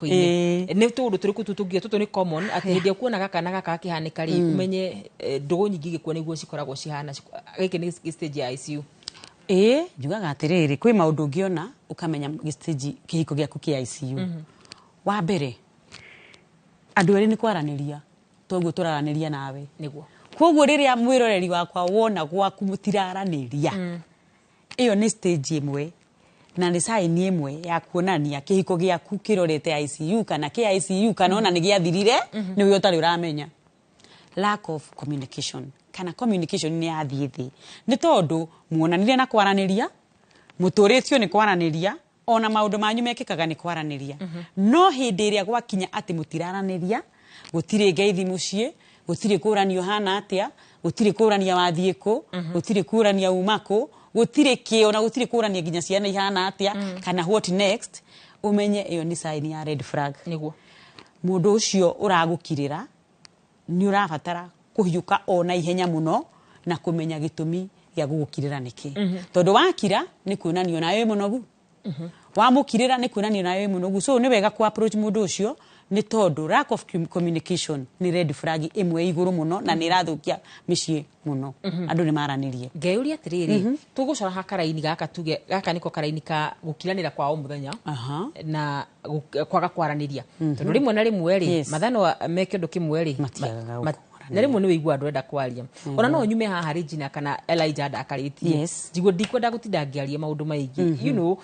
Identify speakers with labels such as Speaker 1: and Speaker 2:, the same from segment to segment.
Speaker 1: ne to turi kututugia tuto ni common ati hinde kuona gaka na gaka kihanika ri umenye ndugu nyingi gikuo niguo cikoragwo cihana giki ni stage ya ICU
Speaker 2: njugaga atiriri kwi maundu ngiona ukamenya stage kihiko giaku kia ICU wa mbere andu eri ni kwaraniria toguo turaraniria nawe
Speaker 1: niguo
Speaker 2: koguo riria mwiroreri wakwa wona gwaku mutiraraniria iyo ni stage imwe na ni sign imwe ya kuonania kihiko giaku kirorete ICU kana ki ICU kana ona ni giathirire ni we utari uramenya lack of communication kana communication ni athiithi ni tondu muonanirie na kwaraniria muturitio ni kwaraniria ona maundu manyu mekikaga ni kwaraniria no hindi iria gwakinya ati mutiraraniria gutire ngeithi mucii gutire kuranio hana atia gutire kurania wathiiko gutire kurania umako gutire kio na gutire kurania ginya ciana ihana atia kana what next umenye iyo ni sign ya red flag
Speaker 1: niguo
Speaker 2: mundu ucio uragukirira ni urabatara kuhiuka ona ihenya muno na kumenya gitumi gya gugukirira niki tondu wakira ni kuonanio nawe munogu wamukirira ni kuonanio nawe munogu so ni wega ku approach mundu ucio ni tondu lack of communication ni red flag imwe iguru muno na ni rathukia micii muno andu ni maranirie
Speaker 1: ngeuria atiriri tugucora hakaraini gaka tuge gaka niko karaini ka gukiranira kwa umuthenya na kwaga kwaraniria tondu rimwe na rimwe ri mathano meke ndu kimwe ri na rimwe ni wigua andu enda kwaria ona no nyume haha Regina kana Elijah ndakaritie jigo ndikwenda gutinda ngiaria maundu maingi you know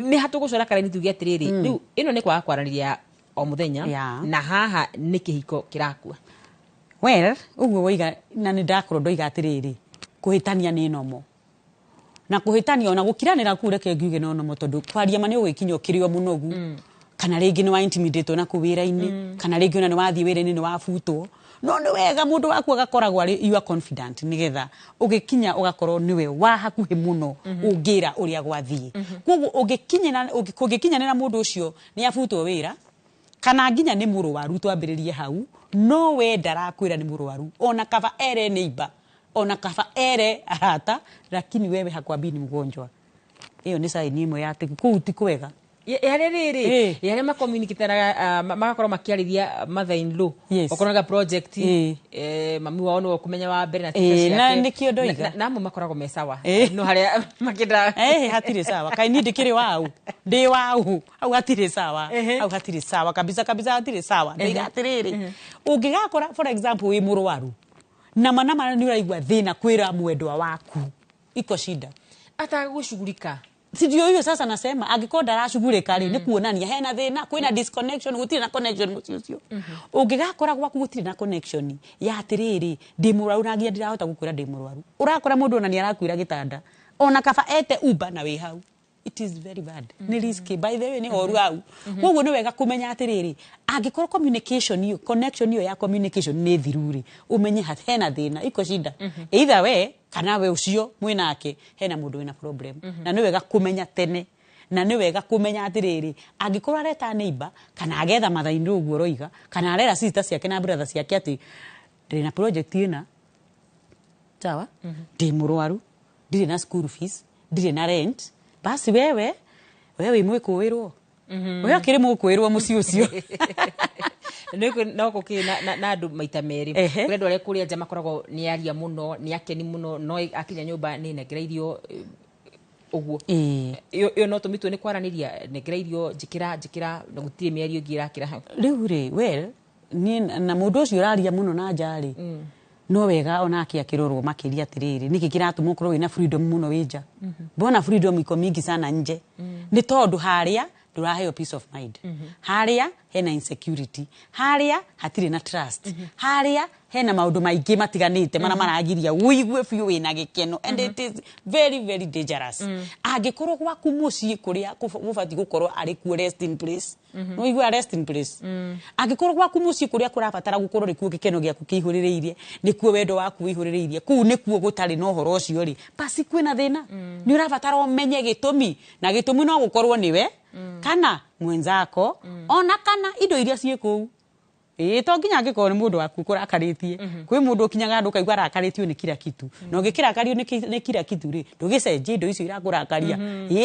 Speaker 1: ni hatugucora karaini tuge atiriri riu ino ni kwaga kwaraniria o muthenya na haha ni kihiko kirakua
Speaker 2: well uguo wiga na ni ndakoro ndoiga atiriri kuhitania ni nomo na kuhitania ona gukiranira kureke ngiuge no nomo tondu kwaria mani ugikinyo kirio munogu kana ringi ni wa intimidate na kuwira-ini kana ringi ona ni wathie wira-ini ni wabutwo no ni wega mundu waku agakoragwo ari you are confident nigetha ugikinya ugakorwo niwe wa hakuhi muno ungira uria gwathie koguo ugikinya na mundu ucio ni abutwo wira kana nginya ni murwaru twambiririe hau no we ndarakwira ni murwaru ona kava ere neighbor ona kava ere arata lakini wewe hakwambi ni mgonjwa hiyo ni sign imwe ya kuti kwega
Speaker 1: yarerere yare ma communicatera magakorwo makiarithia mother in law okonaga project mami wao no kumenya wa mbere na
Speaker 2: tia na ndikio ndoiga
Speaker 1: na mo makoragwo mesawa no haria makida
Speaker 2: hatire sawa kaini ndikiri wao ndi wao au hatire sawa au hatire sawa kabisa hatire sawa ndoiga atiriri ungigakora for example wi murwaru na manama ni uraigwa thina kwira mwendwa waku iko shida
Speaker 1: atagushughulika
Speaker 2: sidio hiyo sasa nasema agikonda arashugulika ri ni kuonania hena thina kwina disconnection gutire na connection mucio ungigakora gwaku gutire na connection ya atiriri ndi murwaru na ngia ndirahota gukwira ndi murwaru urakora mundu ona ni arakwira gitanda ona kaba ete uba na we hau it is very bad ni risky by the way ni horu hau koguo ni wega kumenya atiriri agikorwo communication hiyo connection hiyo ya communication ni thiruri umenye hena thina iko shida either way kana we ucio mwinake hena mundu wina problem na ni wega kumenya tene na ni wega kumenya atiriri agikorwo areta neighbor kana agetha mathaini uguo roiga kana arera sister ciake na brother ciake ati ndina project ina sawa ndi murwaru ndire na school fees ndire na rent basi wewe imwe kuwirwo wewe akiri mukwirwo muci ucio
Speaker 1: no kuki na andu maita meri kuri andu aria kuria jama koragwo ni aria muno ni akeni muno no akinya nyumba ni negereirio uguo yo no tumitwe ni kwaraniria negereirio jikira na gutire miario ngira kira hau
Speaker 2: riu well ni na mundu ucio raria muno na njari no wega ona akiakirorwo makiria atiriri niki kiratuma ukorwo wina freedom muno wija bona freedom iko mingi sana nje ni tondu haria nduraheo peace of mind haria hena insecurity haria hatire na trust haria hena maundu maingi matiganite mana maragiria uigue fiu wina gikeno and it is very very dangerous agikorwo gwaku mucii kuria gubati gukorwo ari ku rest in place no igua rest in place agikorwo gwaku mucii kuria kurabatara gukorwo ri ku gikeno giaku kihurireirie ni kuo wendo waku wihurireirie ku ni kuo gutari no horo ucio ri basi kwina thina ni urabatara umenye gitumi na gitumi no gukorwo niwe kana mwenzako ona kana indo iria cie ku to nginya ngikora ni mundu waku kurakaritie kwi mundu ukinyaga andu kaigwa arakaritio ni kila kitu no ngikirakario ni kila kitu ri ndugicenjie indo icio irakurakaria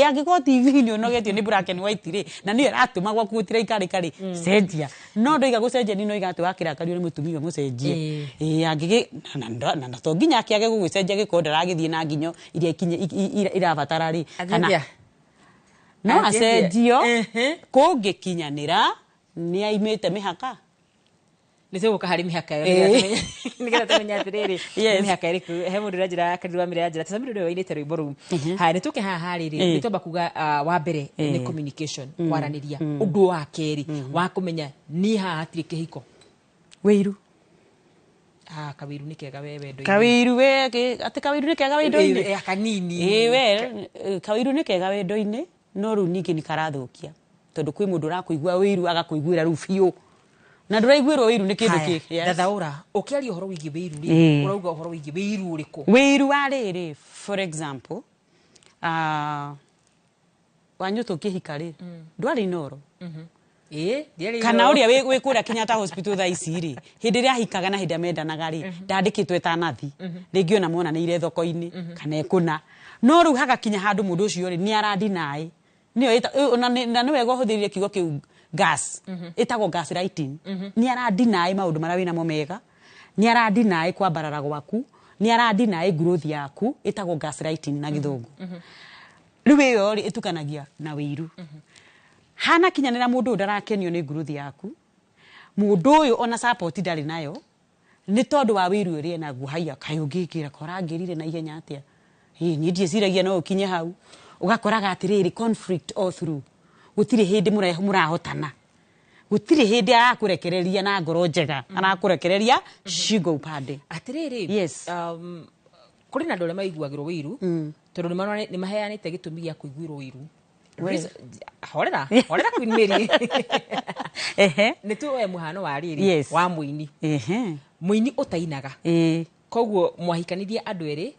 Speaker 2: angikora TV ni onogetio ni Black and White ri na ni iratuma gwaku gutira ikari cenjia no ndoiga gucenjia ni no igatu wakirakario ni mutumia mucenjie angiki na to nginya akiage gugucenjia gikoda ragithie na nginyo iria ikinye irabatara ri kana no acenjio kungikinyanira ni aimite mihaka
Speaker 1: nisuka hari mihaka yo nigetha tumenya atiriri mihaka iriku he mundu rajira kadirwa mire rajira tsamiro ndo wainite rwimbo ru ha ni tuke haha riri ni tomba kuga wa mbere ni communication kwaraniria undu wa keri wa kumenya ni ha hatiri kihiko
Speaker 2: wiru
Speaker 1: kawiru ni kega wewe ndo
Speaker 2: kawiru we ati kawiru ni kega we ndo
Speaker 1: ine kanini
Speaker 2: we kawiru ni kega we ndo ine no ru ningi ni karathukia tondu kwi mundu rakuigua wiru agakuiguira ru fiu na nduraiguirwo wiru ni kindu ki
Speaker 1: thathaura ukiaria uhoro wigi wiru ri urauga uhoro wigi wiru uriku
Speaker 2: wiru ariri for example wanyuto kihika ri ndwari noro kana uria we kura Kenyatta Hospital tha ici ri hindi ria hikaga na hindi mendanaga ri ndandikitwe tanathi ringi ona mona ni ire thoko-ini kana ekuna no ru haga kinya handu mundu ucio ri ni arandinai niyo ona na ni wega uthirire kigo kiu gas itago gas lighting ni arandinai maundu mara wina mo mega ni arandinai kwambarara gwaku ni arandinai growth yaku itago gas lighting na githungu riwe yo ri itukanagia na wiru hana kinyanira mundu ndarakenio ni growth yaku mundu uyu ona support ndari nayo ni tondu wa wiru ri na guhaya kayungikira korangirire na ihenya atia ni ndieciragia no ukinye hau ugakoraga atiriri conflict all through gutire hindi murahotana gutire hindi arakurekereria na ngoro njega arakurekereria shigo upande
Speaker 1: atiriri
Speaker 2: yes
Speaker 1: kuri na ndore maiguagiro wiru tondu ni maheanite gitumi gia kuiguirwo wiru horera Queen Mary ni tu muhano wa riri wa muini muini utainaga koguo mwahikanirie andu eri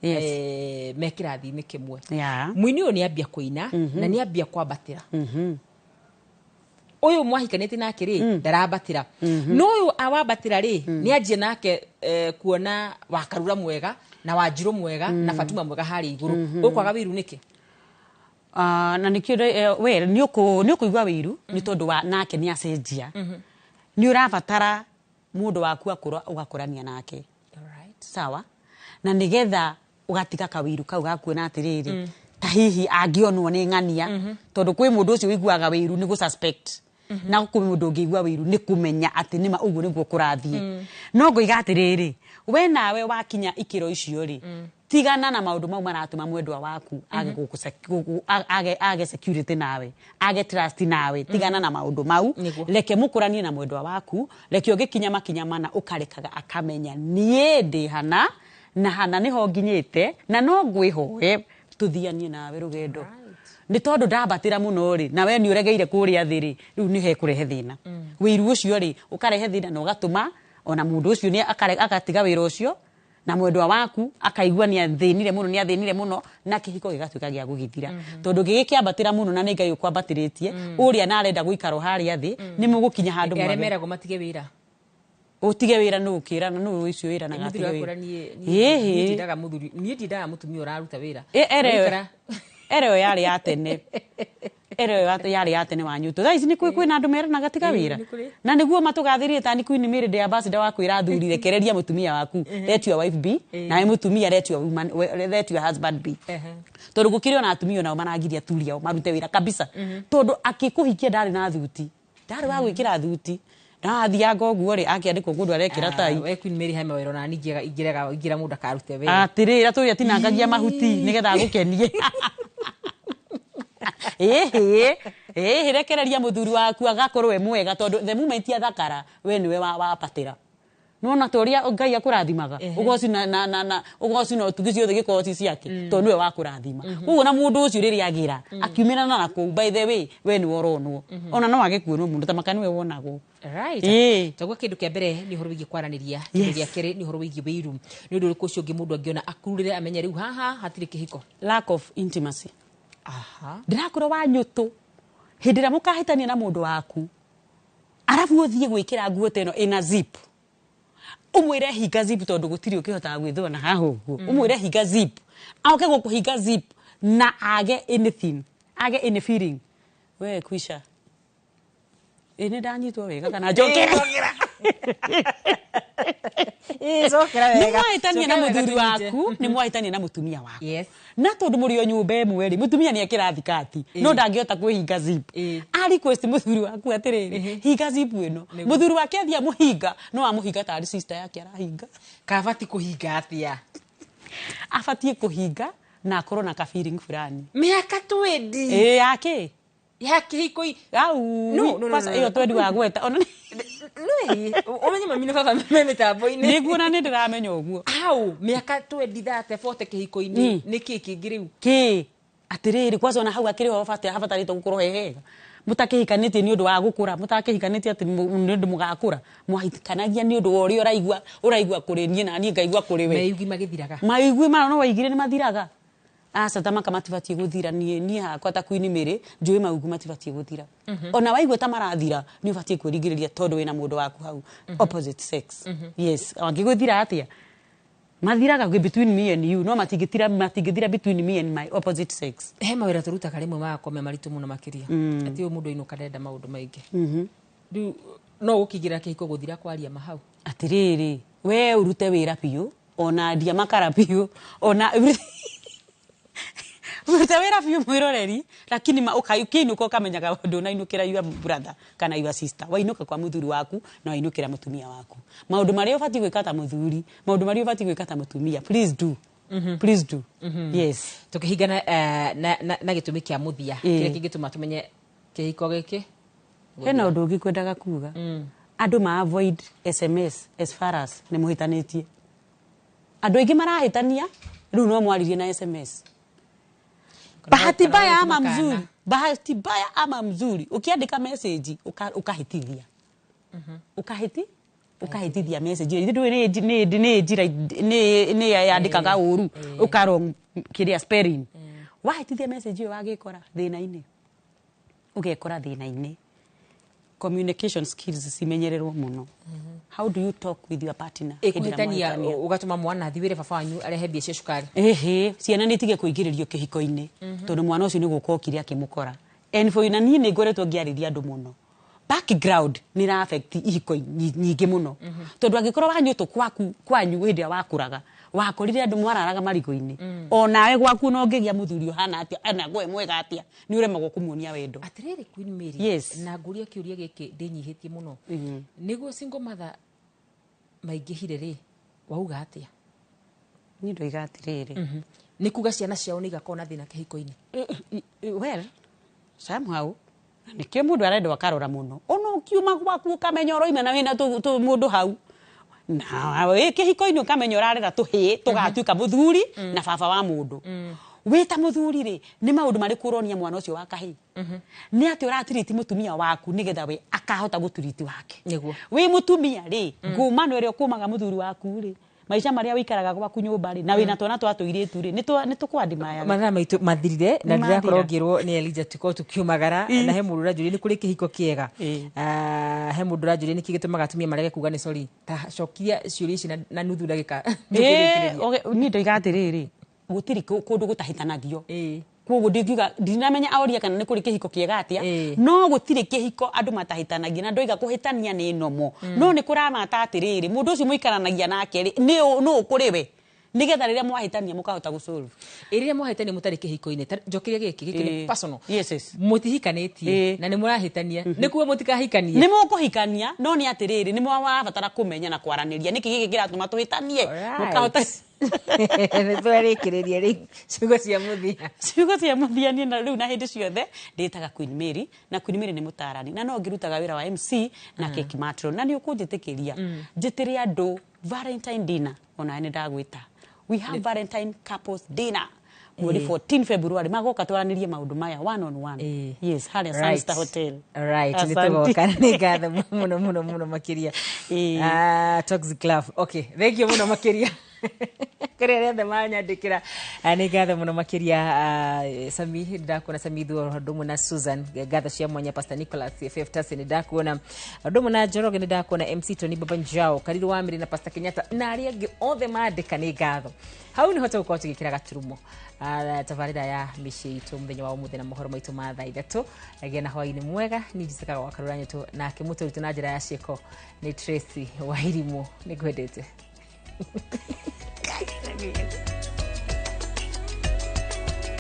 Speaker 1: mekirathi ni kimwe muini uyu ni ambia kuina na ni ambia kwambatira uyu mwahikanite nake ri ndarambatira no uyu awambatira ri ni anjie nake kuona wakarura mwega na wanjiru mwega na Fatuma mwega hari iguru ukwaga wiru niki
Speaker 2: na nikio we ni ukuigwa wiru ni tondu wa nake ni acenjia ni urabatara mundu waku ugakurania nake sawa na nigetha ugatiga kawiru kau gakuona atiriri ta hihi angionwo ni ng'ania tondu kwi mundu ucio wiguaga wiru ni gu suspect na kwi mundu ngigwa wiru ni kumenya ati nima uguo niguo kurathie no ngoiga atiriri we nawe wakinya ikiro icio ri tigana na maundu mau maratuma mwendwa waku age security nawe age trust nawe tigana na maundu mau leke mukuranie na mwendwa waku leke ugikinya makinya mana ukarekaga akamenya nie ndi hana na hana niho nginyite na no ngwihoe tuthianie nawe rugendo ni tondu ndambatira muno ri na we ni uregeire kuria thiri riu ni he kurehe thina wiru ucio ri ukarehe thina no gatuma ona mundu ucio ni akatiga wira ucio na mwendwa waku akaigua ni athinire muno na kihiko gigatuika gia gugithira tondu gigikiambatira muno na ningai ukwambatiritie uria na arenda guikaro hari athi ni mugukinya handu mwe
Speaker 1: aremera gumatige wira
Speaker 2: utige wira no ukira na no icio wira na gatige wira
Speaker 1: ni ndidaga muthuri ni ndidaga mutumia uraruta wira
Speaker 2: ere yari ya tene yari ya tene wanyuto tha ici ni kwina andu mera na gatiga wira na niguo matugathirie ta ni Queen Mary de ambassador waku irathuri rekereria mutumia waku let your wife be na we mutumia let your woman let your husband be tondu gukiri ona atumia nao managiria turia marute wira kabisa tondu akikuhikia ndari na thuti ndari wa gwikira thuti ndathia ngoguo ri akiandikwo gundu arekira tai
Speaker 1: we Queen Mary haima wira na ningiega ingira mundu akarute wira
Speaker 2: atirira tu yatinangagia mahuti nigetha gukenie rekereria muthuri waku agakorwo we mwega tondu the moment ya thakara we niwe wapatira nona toria ngai akurathimaga ugoci na ugoci no tugici othe gikoci ciake tondu we wakurathima kugo na mundu ucio riri agira akiumirana na ku by the way we ni woronwo ona no agikuonwo mundu ta makani we wonagwo
Speaker 1: right tagwa kindu kia mbere ni horo wigi kwaraniria kindu gia kere ni horo wigi wiru ni undu uriku ucio ngi mundu angiona akururire amenye riu haha hatire kihiko
Speaker 2: lack of intimacy ndirakura wanyutu hindira mukahitania na mundu waku arabu uthie gwikira nguo teno ina zip umwire hinga zip tondu gutiri ukihota gwithona haha uguo umwire hinga zip auke gukuhinga zip na age anything age any feeling we kwisha ene ndanyitwo wega kana njokera
Speaker 1: zokera wega
Speaker 2: nimwahitania na muthuri waku nimwahitania na mutumia waku
Speaker 1: yes
Speaker 2: na tondu muri o nyumba imwe ri mutumia ni akirathi kati no ndangihota kwihinga zip ari kwesti muthuri waku atiriri hinga zip ino muthuri wake athia muhinga no amuhinga tari sister yake arahinga
Speaker 1: kabati kuhinga atia
Speaker 2: afatie kuhinga na akorwo na ka feeling fulani
Speaker 1: miaka 20
Speaker 2: yake
Speaker 1: hikoi
Speaker 2: au
Speaker 1: no
Speaker 2: pasa iyo twendi wa gweta ona
Speaker 1: no onye mami na baba meme taboine
Speaker 2: niguo ni ndiramenya uguo
Speaker 1: au miaka 20 40 kihiko-ini niki kingiriu
Speaker 2: ki atiriri kwazo na hau akiri ho fast habatarito gukorwo hehega mutakihikanitie ni undu wa gukura mutakihikanitie ati ni undu mugakura mwahikanagia ni undu ori uraigua kuri nie na nie ngaigua kuri we
Speaker 1: meigui magithiraga
Speaker 2: maigui ma no waigire ni mathiraga asa tamaka matibatie guthira nie hakwa ta kuini mere njui maugu matibatie guthira ona waigua ta marathira ni ubatie kwirigiriria tondu wina mundu waku hau opposite sex yes angiguthira atia mathiraga between me and you no matingithira between me and my opposite sex
Speaker 1: he mawira turutaga rimwe magakome maritu muno makiria ati uyu mundu inuka ndenda maundu maingi riu no ukigira kihiko guthira kwaria mahau
Speaker 2: atiriri we urute wira piu ona ndia makara piu ona urutawera fiu mwiroreri lakini ukainuka ukamenyaga undu unainukira your brother kana your sister wainuka kwa muthuri waku na wainukira mutumia waku maundu maria ubati gwika ta muthuri maundu maria ubati gwika ta mutumia please do please do yes
Speaker 1: tukihingana na gitumi kia muthia kire kingituma tumenye kihiko giki
Speaker 2: hena undu ungi kwendaga kuga andu ma avoid SMS as far as ni muhitanitie andu ingi marahitania riu no mwaririe na SMS bahati mbaya ama mzuri ukiandika message ukahitithia ukahitithia message ndio ni jira ni yandikaga uru ukaro kiria spelling wahitithia message yo wagikora thina-ini ugekora thina-ini communication skills simenyererwo muno how do you talk with your partner
Speaker 1: ikuhitania ugatuma mwana thiwire baba wanyu arehe mbia cia cukari
Speaker 2: ciana ni tige kuigiririo kihiko-ini tondu mwana ucio ni gukokiri akimukora and for ina ni ngoretwo ngiariria andu muno background ni ra affect ihiko nyingi muno tondu angikorwo wanyu kwanyu windia wakuraga wakorire andu mwararaga marigo-ini onawe gwaku no ngigia muthuri hana atia ana gwe mwega atia ni uremagwo kumuonia wendo
Speaker 1: atiriri Queen Mary
Speaker 2: yes.
Speaker 1: na nguria kiuria giki ndinyihitie muno niguo single mother maingihire ri wauga atia
Speaker 2: ni ndo igatiriri
Speaker 1: ni kuga ciana ciao ni igakona thina kihiko-ini
Speaker 2: well somehow nikio mundu arenda wakarora muno ono ukiuma gwaku ukamenyoro ime na wina tu mundu hau na we kihiko-ini ukamenya urarera tuhi tugatuika muthuri na baba wa mundu wita muthuri ri ni maundu mari kuronia mwana ucio wa kahi ni ati uratiriti mutumia waku nigetha we akahota guturiti wake
Speaker 1: niguo
Speaker 2: we mutumia ri ngumano ire ukumaga muthuri waku ri maisha maria wikaraga gwaku nyumba ri na wina twana twa tuiritu ri ni tukwandimaya
Speaker 1: mathaa maitu mathirire na ndirakorwo ngirwo ni Elijah tuko tukiumagara na he mundu rajurie ni kuri kihiko kiega he mundu rajurie ni kigitumaga atumia marege kuga ni sorry ta cokia ciuria ici na nuthu ndagika
Speaker 2: ni ndo igatiriri gutiri kundu gutahitanagio koguo ndingiuga ndinamenya auria kana ni kuri kihiko kiega atia no gutiri kihiko andu matahitanagia na ndoiga kuhitania ni nomo no ni kuramata atiriri mundu ucio muikaranagia nake ri no ukuriwe nigetha riria mwahitania mukahota gusolve
Speaker 1: riria mwahitania mutari kihiko-ini njokiria giki ni personal
Speaker 2: yes
Speaker 1: mutihikanitie na ni murahitania ni kuwa mutikahikania
Speaker 2: ni mukuhikania no ni atiriri ni mwabatara kumenya na kwaraniria niki giki kiratuma tuhitanie mukahota
Speaker 1: nitwarekereria ri ciugo cia muthia
Speaker 2: ni na riu na hindi ciothe nditaga Queen Mary na Queen Mary ni mutarani na no ngirutaga wira wa MC na Cake Matron na ni ukunjitikiria njitiri andu Valentine dinner ona ni ndagwita we have Valentine couples dinner mweri 14 February magoka twaranirie maundu maya one on one yes haria Sunstar Hotel
Speaker 1: right nitugoka ni ngatho muno makiria Toxic Love okay thank you muno makiria kare the manyandikira ni gatho muno makiria Sami ndakuona Sami Thuo ndumu na Susan gatho cia mwanya Pastor Nicholas Festus ni ndakuona ndumu na Njoroge ni ndakuona MC Tony Baba Njao Kariru wa Miri na Pastor Kenyatta na ari angi othe mandika ni gatho hau ni hote gukorwo tugikira gaturumo tabarira ya mici itu muthenya wa umuthi na mohoro maitu ma thaa 3 agia na hwaini mwega ni ndicikaga wakarura nyetu na kimutu ritu na njira ya cieko ni Tracy Wairimu ni gwendete